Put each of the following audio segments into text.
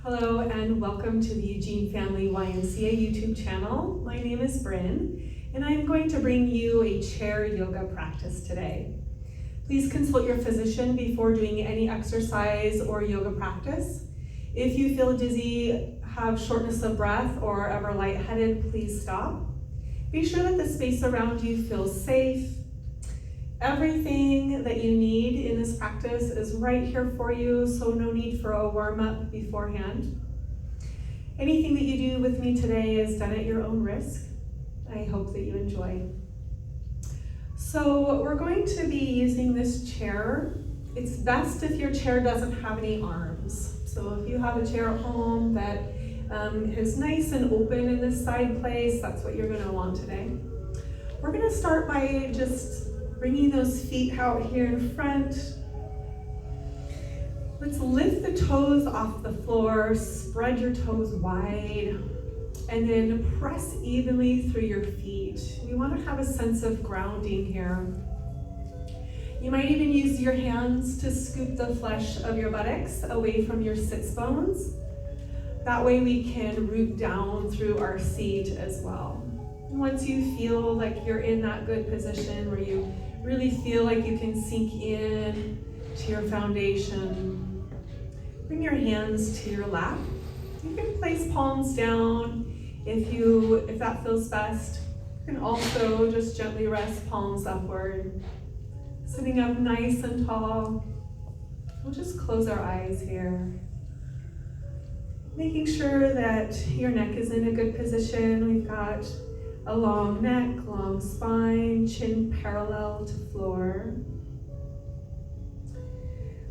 Hello and welcome to the Eugene Family YMCA YouTube channel. My name is Bryn and I'm going to bring you a chair yoga practice today. Please consult your physician before doing any exercise or yoga practice. If you feel dizzy, have shortness of breath, or ever lightheaded, please stop. Be sure that the space around you feels safe. Everything that you need in this practice is right here for you, so no need for a warm-up beforehand. Anything that you do with me today is done at your own risk. I hope that you enjoy. So we're going to be using this chair. It's best if your chair doesn't have any arms. So if you have a chair at home that is nice and open in this side place, that's what you're going to want today. We're going to start by just bringing those feet out here in front. Let's lift the toes off the floor, spread your toes wide, and then press evenly through your feet. We want to have a sense of grounding here. You might even use your hands to scoop the flesh of your buttocks away from your sits bones. That way we can root down through our seat as well. And once you feel like you're in that good position where you really feel like you can sink in to your foundation, bring your hands to your lap. You can place palms down if that feels best. You can also just gently rest palms upward. Sitting up nice and tall. We'll just close our eyes here. Making sure that your neck is in a good position. We've got a long neck, long spine, chin parallel to floor.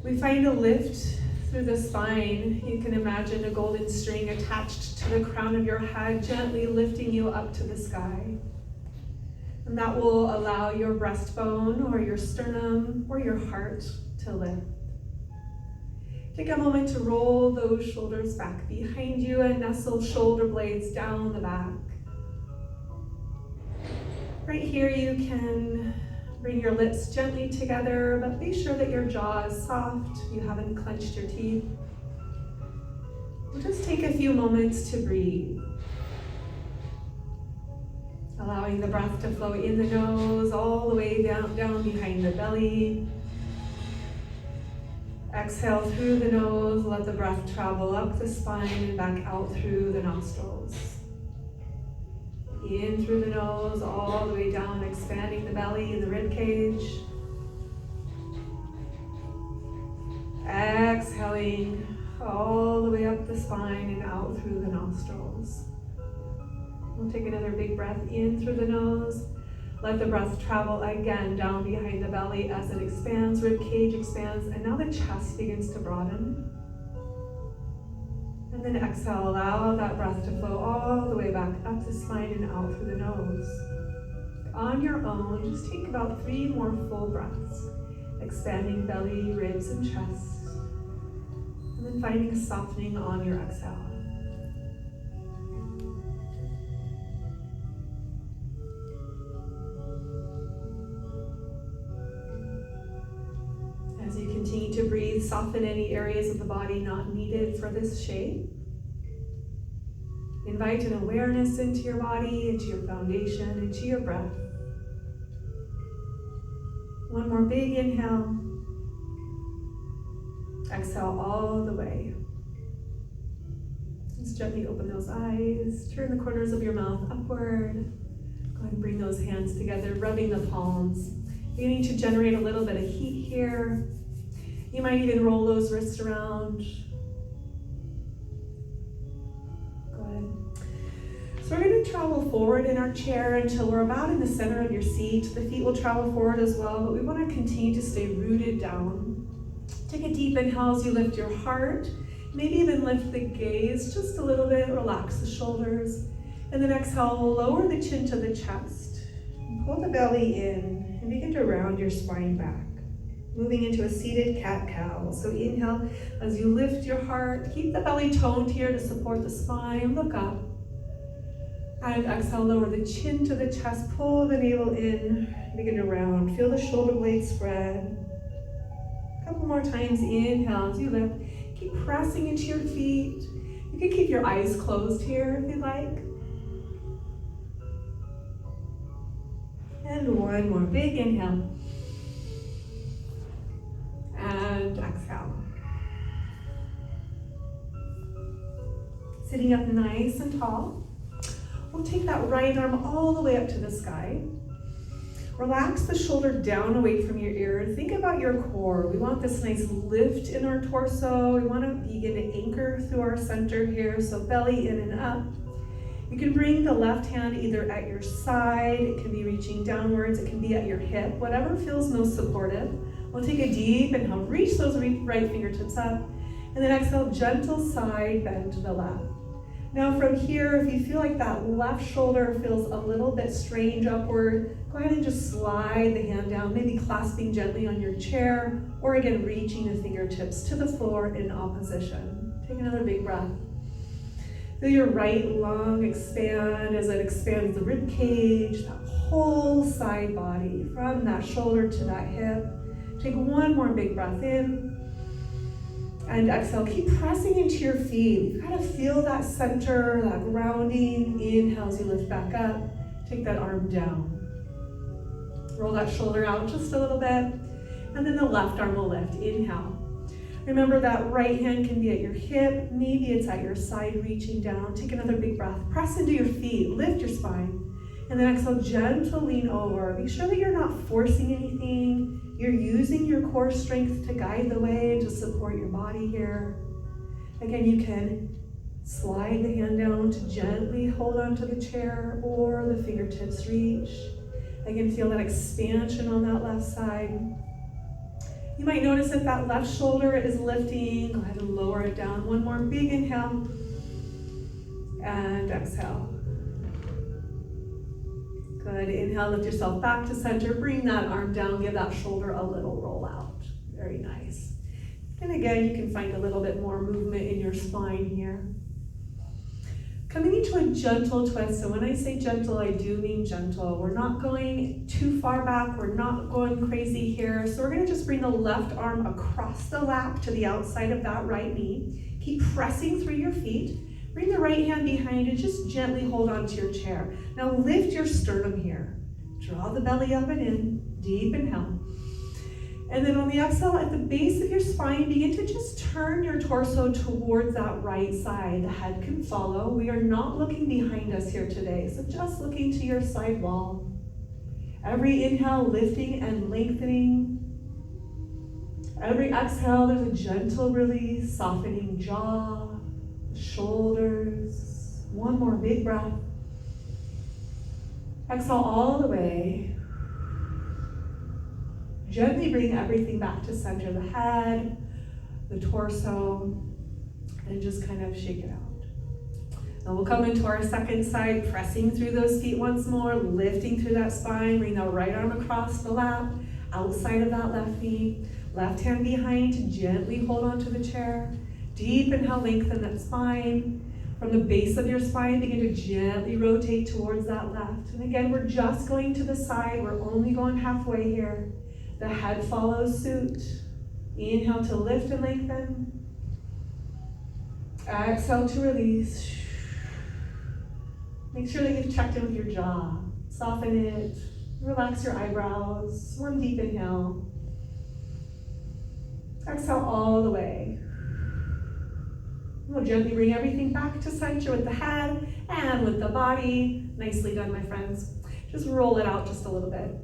We find a lift through the spine. You can imagine a golden string attached to the crown of your head, gently lifting you up to the sky. And that will allow your breastbone or your sternum or your heart to lift. Take a moment to roll those shoulders back behind you and nestle shoulder blades down the back. Right here you can bring your lips gently together, but be sure that your jaw is soft, you haven't clenched your teeth. We'll just take a few moments to breathe. Allowing the breath to flow in the nose, all the way down behind the belly. Exhale through the nose, let the breath travel up the spine and back out through the nostrils. In through the nose, all the way down, expanding the belly and the rib cage. Exhaling all the way up the spine and out through the nostrils. We'll take another big breath in through the nose. Let the breath travel again down behind the belly as it expands, rib cage expands, and now the chest begins to broaden. And then exhale, allow that breath to flow all the way back up the spine and out through the nose. On your own, just take about 3 more full breaths, expanding belly, ribs, and chest. And then finding a softening on your exhale. As you continue to breathe, soften any areas of the body not needed for this shape. Invite an awareness into your body, into your foundation, into your breath. One more big inhale. Exhale all the way. Just gently open those eyes. Turn the corners of your mouth upward. Go ahead and bring those hands together, rubbing the palms. Beginning to generate a little bit of heat here. You might even roll those wrists around. So we're going to travel forward in our chair until we're about in the center of your seat. The feet will travel forward as well, but we want to continue to stay rooted down. Take a deep inhale as you lift your heart. Maybe even lift the gaze just a little bit, relax the shoulders. And then exhale, lower the chin to the chest. And pull the belly in and begin to round your spine back. Moving into a seated cat-cow. So inhale as you lift your heart. Keep the belly toned here to support the spine. Look up. And exhale, lower the chin to the chest. Pull the navel in. Begin to round. Feel the shoulder blades spread. A couple more times. Inhale as you lift. Keep pressing into your feet. You can keep your eyes closed here if you'd like. And one more big inhale. And exhale. Sitting up nice and tall. We'll take that right arm all the way up to the sky. Relax the shoulder down away from your ear. Think about your core. We want this nice lift in our torso. We want to begin to anchor through our center here, so belly in and up. You can bring the left hand either at your side, it can be reaching downwards, it can be at your hip, whatever feels most supportive. We'll take a deep inhale, reach those right fingertips up, and then exhale, gentle side bend to the left. Now from here, if you feel like that left shoulder feels a little bit strange upward, go ahead and just slide the hand down, maybe clasping gently on your chair, or again, reaching the fingertips to the floor in opposition. Take another big breath. Feel your right lung expand as it expands the rib cage, that whole side body, from that shoulder to that hip. Take one more big breath in. And exhale, keep pressing into your feet. You've got to feel that center, that grounding. Inhale as you lift back up. Take that arm down. Roll that shoulder out just a little bit. And then the left arm will lift. Inhale. Remember that right hand can be at your hip. Maybe it's at your side, reaching down. Take another big breath. Press into your feet. Lift your spine. And then exhale, gentle lean over. Be sure that you're not forcing anything. You're using your core strength to guide the way, to support your body here. Again, you can slide the hand down to gently hold onto the chair, or the fingertips reach. Again, feel that expansion on that left side. You might notice if that left shoulder is lifting, go ahead and lower it down. One more big inhale, and exhale. Good, inhale, lift yourself back to center, bring that arm down, give that shoulder a little roll out. Very nice. And again, you can find a little bit more movement in your spine here. Coming into a gentle twist, so when I say gentle, I do mean gentle. We're not going too far back, we're not going crazy here. So we're gonna just bring the left arm across the lap to the outside of that right knee. Keep pressing through your feet. Bring the right hand behind and just gently hold onto your chair. Now lift your sternum here. Draw the belly up and in, deep inhale. And then on the exhale, at the base of your spine, begin to just turn your torso towards that right side. The head can follow. We are not looking behind us here today, so just looking to your side wall. Every inhale, lifting and lengthening. Every exhale, there's a gentle release, softening jaw, shoulders. One more big breath. Exhale all the way. Gently bring everything back to center, the head, the torso, and just kind of shake it out. Now we'll come into our second side, pressing through those feet once more, lifting through that spine, bring the right arm across the lap, outside of that left knee, left hand behind to gently hold onto the chair. Deep inhale, lengthen that spine. From the base of your spine, begin to gently rotate towards that left. And again, we're just going to the side. We're only going halfway here. The head follows suit. Inhale to lift and lengthen. Exhale to release. Make sure that you've checked in with your jaw. Soften it. Relax your eyebrows. One deep inhale. Exhale all the way. We'll gently bring everything back to center with the head and with the body. Nicely done, my friends. Just roll it out just a little bit.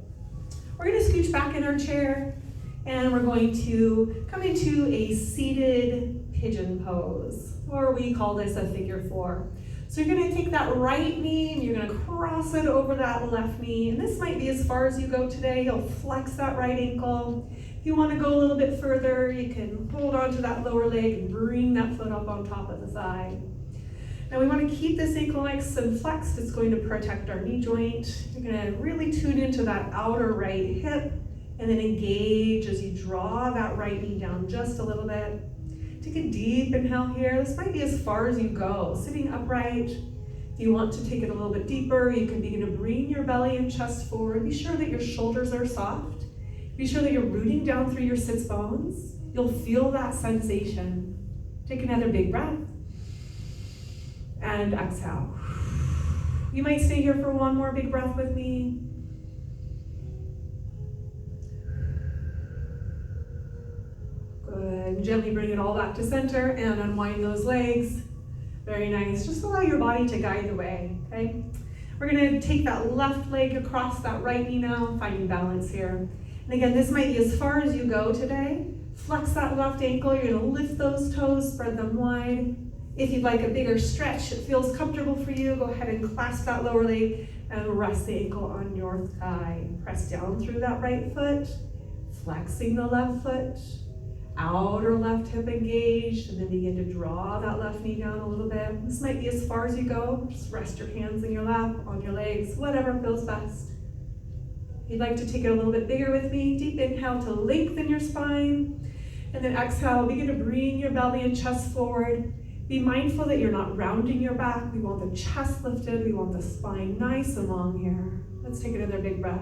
We're going to scooch back in our chair, and we're going to come into a seated pigeon pose, or we call this a figure four. So you're going to take that right knee and you're going to cross it over that left knee, and this might be as far as you go today. You'll flex that right ankle. If you want to go a little bit further, you can hold onto that lower leg and bring that foot up on top of the thigh. Now we want to keep this ankle nice and flexed. It's going to protect our knee joint. You're going to really tune into that outer right hip and then engage as you draw that right knee down just a little bit. Take a deep inhale here. This might be as far as you go, sitting upright. If you want to take it a little bit deeper, you can begin to bring your belly and chest forward. Be sure that your shoulders are soft. Be sure that you're rooting down through your sits bones. You'll feel that sensation. Take another big breath. And exhale. You might stay here for one more big breath with me. Good. Gently bring it all back to center and unwind those legs. Very nice. Just allow your body to guide the way, okay? We're gonna take that left leg across that right knee now, finding balance here. And again, this might be as far as you go today. Flex that left ankle. You're gonna lift those toes, spread them wide. If you'd like a bigger stretch, it feels comfortable for you, go ahead and clasp that lower leg and rest the ankle on your thigh. Press down through that right foot, flexing the left foot. Outer left hip engaged, and then begin to draw that left knee down a little bit. This might be as far as you go. Just rest your hands in your lap, on your legs, whatever feels best. If you'd like to take it a little bit bigger with me, deep inhale to lengthen your spine, and then exhale, begin to bring your belly and chest forward. Be mindful that you're not rounding your back. We want the chest lifted. We want the spine nice and long here. Let's take another big breath.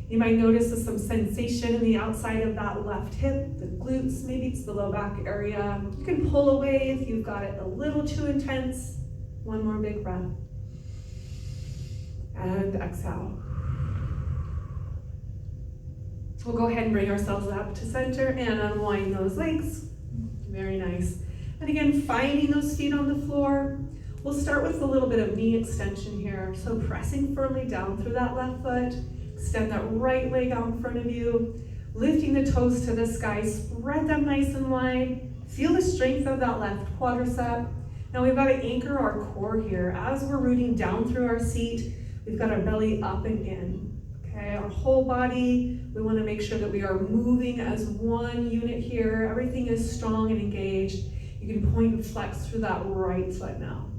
You might notice there's some sensation in the outside of that left hip, the glutes, maybe it's the low back area. You can pull away if you've got it a little too intense. One more big breath. And exhale. We'll go ahead and bring ourselves up to center and unwind those legs. Very nice. And again, finding those feet on the floor. We'll start with a little bit of knee extension here. So pressing firmly down through that left foot. Extend that right leg out in front of you, lifting the toes to the sky, spread them nice and wide. Feel the strength of that left quadricep. Now we've got to anchor our core here. As we're rooting down through our seat, we've got our belly up and in. Okay, our whole body, we want to make sure that we are moving as one unit here. Everything is strong and engaged. You can point and flex through that right foot now.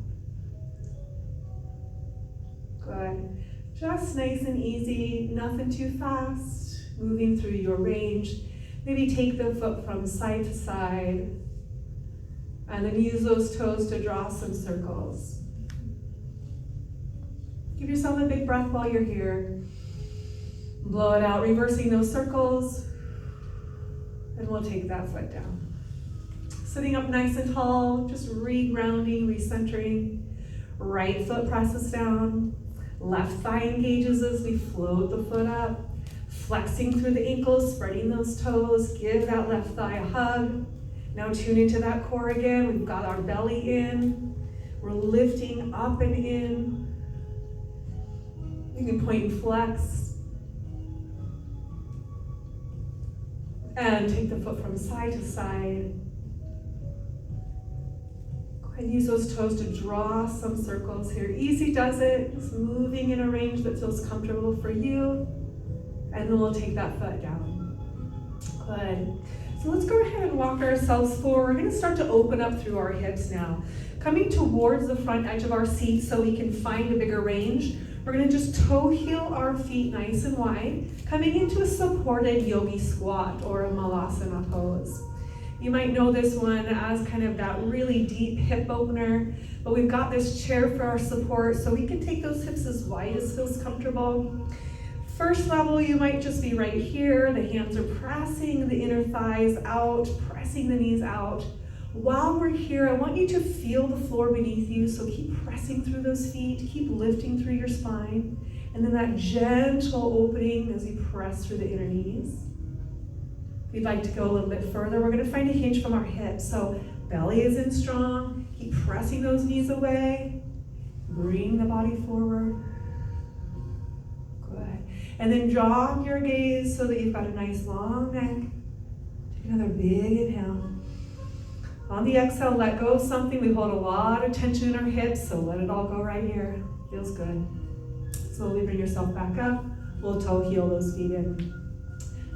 Good. Just nice and easy, nothing too fast, moving through your range. Maybe take the foot from side to side, and then use those toes to draw some circles. Give yourself a big breath while you're here. Blow it out, reversing those circles, and we'll take that foot down. Sitting up nice and tall, just re-grounding, recentering. Right foot presses down. Left thigh engages as we float the foot up, flexing through the ankles, spreading those toes, give that left thigh a hug. Now tune into that core again. We've got our belly in. We're lifting up and in. You can point and flex. And take the foot from side to side. And use those toes to draw some circles here. Easy does it, just moving in a range that feels comfortable for you. And then we'll take that foot down. Good. So let's go ahead and walk ourselves forward. We're gonna start to open up through our hips now. Coming towards the front edge of our seat so we can find a bigger range. We're gonna just toe heel our feet nice and wide, coming into a supported yogi squat or a malasana pose. You might know this one as kind of that really deep hip opener, but we've got this chair for our support so we can take those hips as wide as feels comfortable. First level, you might just be right here. The hands are pressing the inner thighs out, pressing the knees out. While we're here, I want you to feel the floor beneath you, so keep pressing through those feet, keep lifting through your spine, and then that gentle opening as you press through the inner knees. If you'd like to go a little bit further, we're gonna find a hinge from our hips. So belly is in strong, keep pressing those knees away, bring the body forward. Good. And then draw your gaze so that you've got a nice long neck. Take another big inhale. On the exhale, let go of something. We hold a lot of tension in our hips, so let it all go right here. Feels good. Slowly bring yourself back up. We'll toe heel those feet in.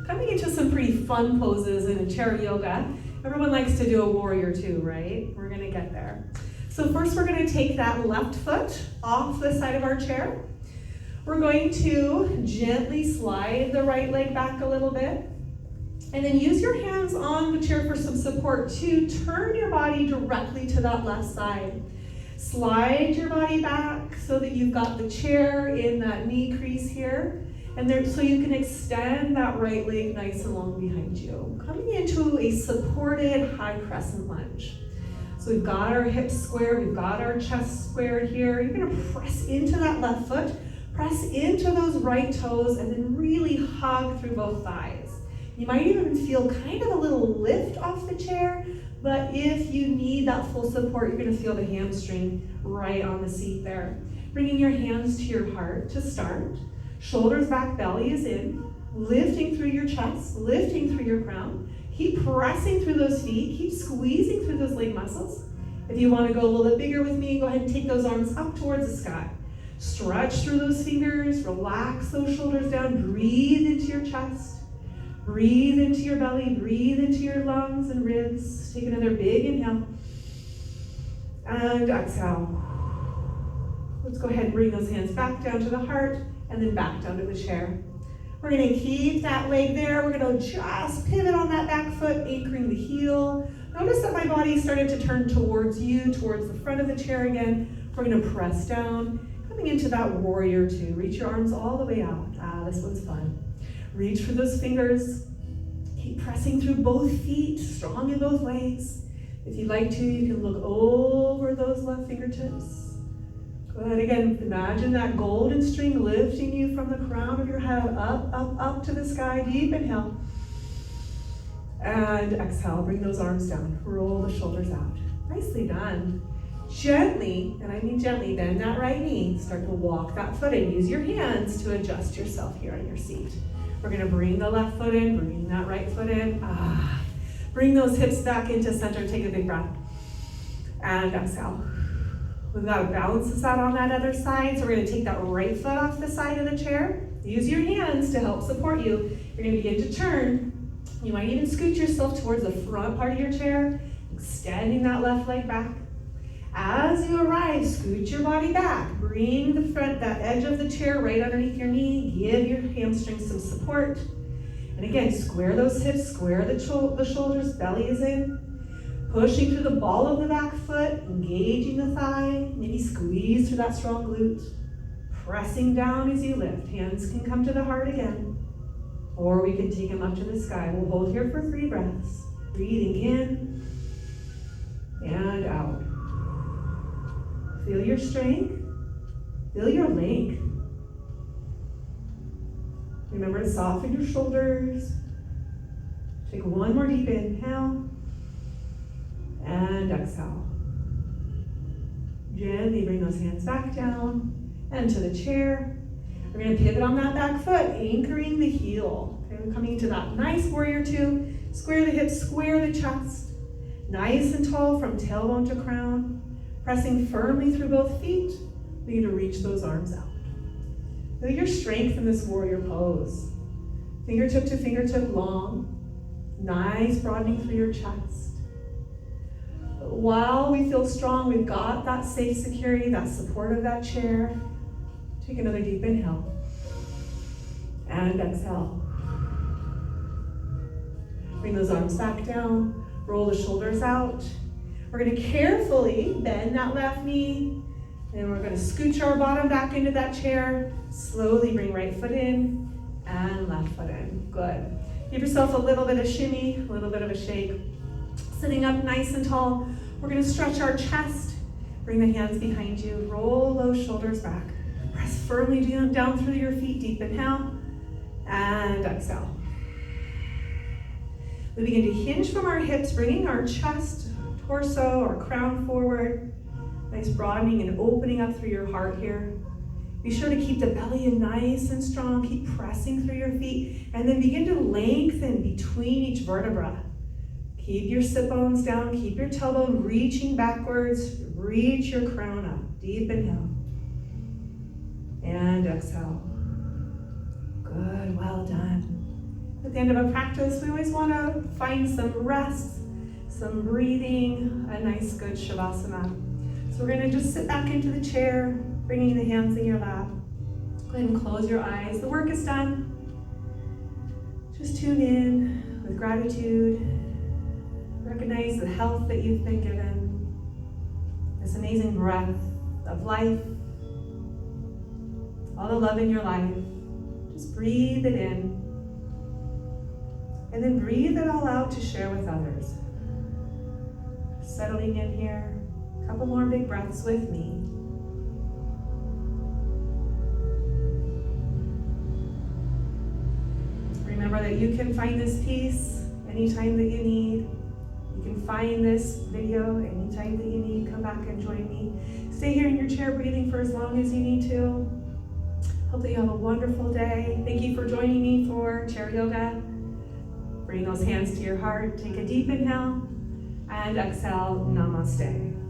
Coming into some pretty fun poses in a chair yoga. Everyone likes to do a warrior two, right? We're gonna get there. So first we're gonna take that left foot off the side of our chair. We're going to gently slide the right leg back a little bit. And then use your hands on the chair for some support to turn your body directly to that left side. Slide your body back so that you've got the chair in that knee crease here. And there, so you can extend that right leg nice and long behind you. Coming into a supported high crescent lunge. So we've got our hips square, we've got our chest squared here. You're gonna press into that left foot, press into those right toes, and then really hug through both thighs. You might even feel kind of a little lift off the chair, but if you need that full support, you're gonna feel the hamstring right on the seat there. Bringing your hands to your heart to start. Shoulders back, belly is in. Lifting through your chest, lifting through your crown. Keep pressing through those feet, keep squeezing through those leg muscles. If you wanna go a little bit bigger with me, go ahead and take those arms up towards the sky. Stretch through those fingers, relax those shoulders down, breathe into your chest. Breathe into your belly, breathe into your lungs and ribs. Take another big inhale. And exhale. Let's go ahead and bring those hands back down to the heart and then back down to the chair. We're gonna keep that leg there. We're gonna just pivot on that back foot, anchoring the heel. Notice that my body started to turn towards you, towards the front of the chair again. We're gonna press down, coming into that warrior two. Reach your arms all the way out. This one's fun. Reach for those fingers. Keep pressing through both feet, strong in both legs. If you'd like to, you can look over those left fingertips. Go ahead again, imagine that golden string lifting you from the crown of your head up, up, up to the sky. Deep inhale. And exhale, bring those arms down. Roll the shoulders out. Nicely done. Gently, and I mean gently, bend that right knee. Start to walk that foot in. Use your hands to adjust yourself here on your seat. We're gonna bring the left foot in, bring that right foot in. Bring those hips back into center. Take a big breath. And exhale. We've got to balance this out on that other side. So we're going to take that right foot off the side of the chair. Use your hands to help support you. You're going to begin to turn. You might even scoot yourself towards the front part of your chair, extending that left leg back. As you arrive, scoot your body back. Bring the front, that edge of the chair right underneath your knee. Give your hamstrings some support. And again, square those hips, square the shoulders, belly is in. Pushing through the ball of the back foot, engaging the thigh, maybe squeeze through that strong glute. Pressing down as you lift. Hands can come to the heart again. Or we can take them up to the sky. We'll hold here for 3 breaths. Breathing in and out. Feel your strength. Feel your length. Remember to soften your shoulders. Take one more deep inhale. And exhale. Gently bring those hands back down and to the chair. We're going to pivot on that back foot, anchoring the heel. Okay, we're coming into that nice warrior two. Square the hips, square the chest. Nice and tall from tailbone to crown. Pressing firmly through both feet. Begin to reach those arms out. Feel your strength in this warrior pose. Fingertip to fingertip long. Nice broadening through your chest. While we feel strong, we've got that safe security, that support of that chair. Take another deep inhale. And exhale. Bring those arms back down. Roll the shoulders out. We're going to carefully bend that left knee. And we're going to scooch our bottom back into that chair. Slowly bring right foot in and left foot in. Good. Give yourself a little bit of shimmy, a little bit of a shake. Sitting up nice and tall. We're going to stretch our chest. Bring the hands behind you. Roll those shoulders back. Press firmly down through your feet. Deep inhale and exhale. We begin to hinge from our hips, bringing our chest, torso, or crown forward. Nice broadening and opening up through your heart here. Be sure to keep the belly in nice and strong. Keep pressing through your feet. And then begin to lengthen between each vertebra. Keep your sit bones down. Keep your tailbone reaching backwards. Reach your crown up. Deep inhale. And exhale. Good, well done. At the end of a practice, we always want to find some rest, some breathing, a nice good shavasana. So we're going to just sit back into the chair, bringing the hands in your lap. Go ahead and close your eyes. The work is done. Just tune in with gratitude. Recognize the health that you've been given, this amazing breath of life, all the love in your life. Just breathe it in, and then breathe it all out to share with others. settling in here. A couple more big breaths with me. Remember that you can find this peace anytime that you need. You can find this video anytime that you need. Come back and join me. Stay here in your chair breathing for as long as you need to. Hope that you have a wonderful day. Thank you for joining me for chair yoga. Bring those hands to your heart. Take a deep inhale and exhale, namaste.